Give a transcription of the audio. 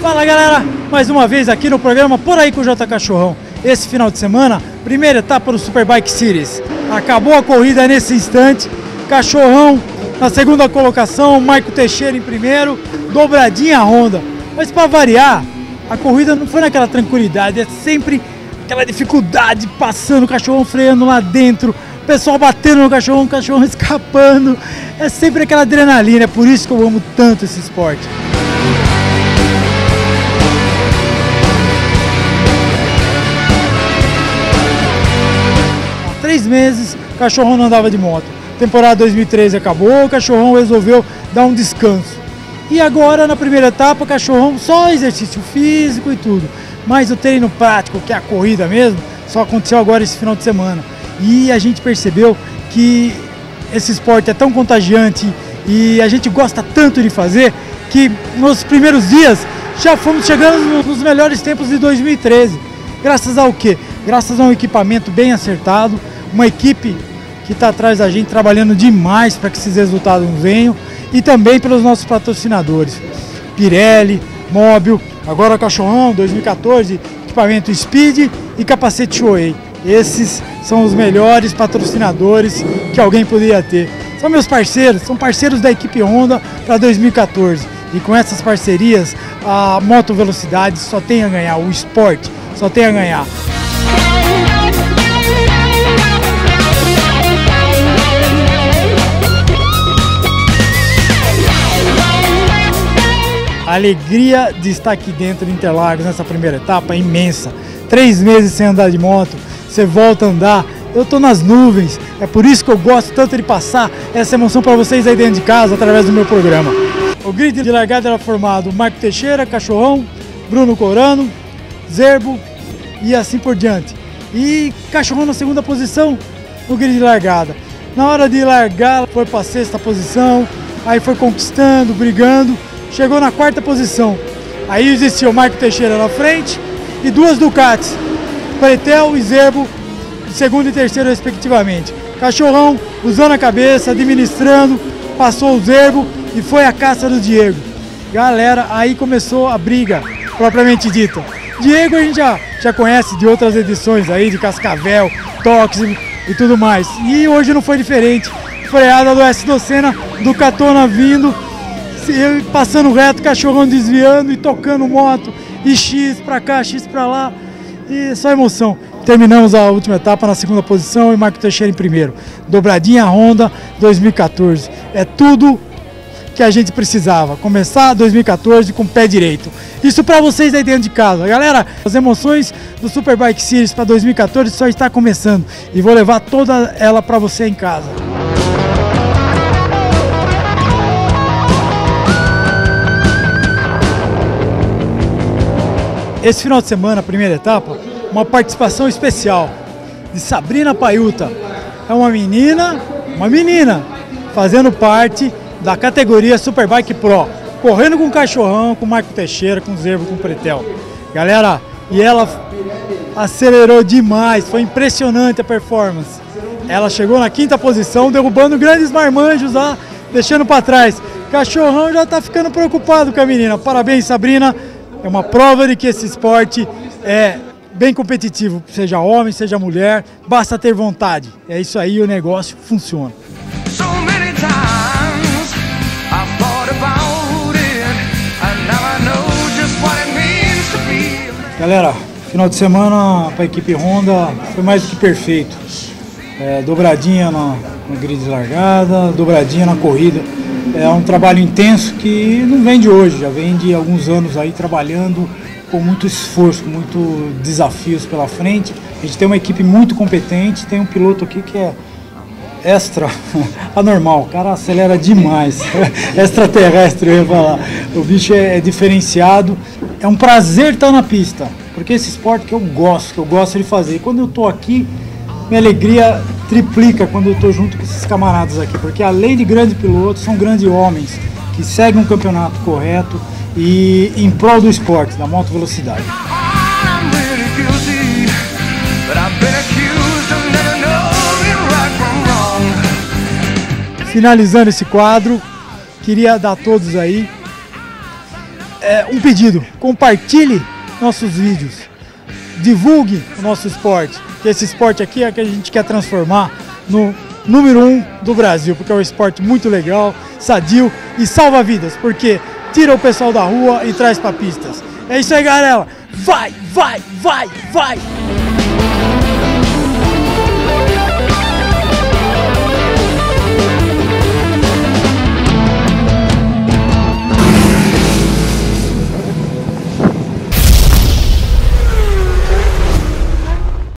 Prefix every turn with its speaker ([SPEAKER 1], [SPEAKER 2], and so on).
[SPEAKER 1] Fala galera, mais uma vez aqui no programa Por Aí com o J Cachorrão. Esse final de semana, primeira etapa do Superbike Series. Acabou a corrida nesse instante, Cachorrão na segunda colocação, Marco Teixeira em primeiro, dobradinha a Honda. Mas para variar, a corrida não foi naquela tranquilidade, é sempre aquela dificuldade, passando o Cachorrão freando lá dentro, o pessoal batendo no Cachorrão, o Cachorrão escapando. É sempre aquela adrenalina, é por isso que eu amo tanto esse esporte. Há 3 meses, o Cachorrão não andava de moto. Temporada 2013 acabou, o Cachorrão resolveu dar um descanso. E agora, na primeira etapa, o Cachorrão só exercício físico e tudo. Mas o treino prático, que é a corrida mesmo, só aconteceu agora esse final de semana. E a gente percebeu que esse esporte é tão contagiante e a gente gosta tanto de fazer, que nos primeiros dias já fomos chegando nos melhores tempos de 2013. Graças ao quê? Graças a um equipamento bem acertado, uma equipe que está atrás da gente trabalhando demais para que esses resultados venham, e também pelos nossos patrocinadores, Pirelli, Mobil, agora Cachorrão 2014, equipamento Speed e capacete Shoei. Esses são os melhores patrocinadores que alguém poderia ter. São meus parceiros, são parceiros da equipe Honda para 2014. E com essas parcerias, a Moto Velocidade só tem a ganhar, o esporte só tem a ganhar. A alegria de estar aqui dentro de Interlagos nessa primeira etapa é imensa. 3 meses sem andar de moto, você volta a andar, eu estou nas nuvens. É por isso que eu gosto tanto de passar essa emoção para vocês aí dentro de casa, através do meu programa. O grid de largada era formado Marco Teixeira, Cachorrão, Bruno Corano, Zerbo e assim por diante. E Cachorrão na segunda posição no grid de largada. Na hora de largar, foi para a 6ª posição, aí foi conquistando, brigando. Chegou na 4ª posição. Aí existia o Marco Teixeira na frente e 2 Ducatis, Pretel e Zerbo, segundo e terceiro respectivamente. Cachorrão usando a cabeça, administrando, passou o Zerbo e foi a caça do Diego. Galera, aí começou a briga propriamente dita. Diego a gente já conhece de outras edições aí, de Cascavel, Tox e tudo mais. E hoje não foi diferente. Freada do S. Docena, Ducatona vindo, passando reto, Cachorrão desviando e tocando moto, e X pra cá, X pra lá, e só emoção. Terminamos a última etapa na 2ª posição e Marco Teixeira em primeiro. Dobradinha Honda 2014. É tudo que a gente precisava. Começar 2014 com o pé direito. Isso para vocês aí dentro de casa. Galera, as emoções do Superbike Series para 2014 só está começando. E vou levar toda ela para você em casa. Esse final de semana, a primeira etapa, uma participação especial de Sabrina Paiuta. É uma menina, fazendo parte da categoria Superbike Pro, correndo com o Cachorrão, com o Marco Teixeira, com o Zerbo, com o Pretel. Galera, e ela acelerou demais, foi impressionante a performance. Ela chegou na 5ª posição, derrubando grandes marmanjos lá, deixando para trás. Cachorrão já tá ficando preocupado com a menina. Parabéns, Sabrina. É uma prova de que esse esporte é bem competitivo, seja homem, seja mulher, basta ter vontade. É isso aí, o negócio funciona. Galera, final de semana para a equipe Honda foi mais do que perfeito. Dobradinha no grid de largada, dobradinha na corrida. É um trabalho intenso que não vem de hoje, já vem de alguns anos aí trabalhando com muito esforço, muito desafios pela frente. A gente tem uma equipe muito competente, tem um piloto aqui que é extra anormal, o cara acelera demais, extraterrestre eu ia falar. O bicho é diferenciado, é um prazer estar na pista, porque esse esporte que eu gosto de fazer. E quando eu estou aqui, minha alegria triplica quando eu estou junto com esses camaradas aqui, porque além de grandes pilotos, são grandes homens que seguem um campeonato correto e em prol do esporte, da moto velocidade. Finalizando esse quadro, queria dar a todos aí um pedido: compartilhe nossos vídeos, divulgue o nosso esporte, que esse esporte aqui é que a gente quer transformar no número 1 do Brasil, porque é um esporte muito legal, sadio e salva vidas, porque tira o pessoal da rua e traz para pistas. É isso aí, galera. Vai, vai, vai, vai!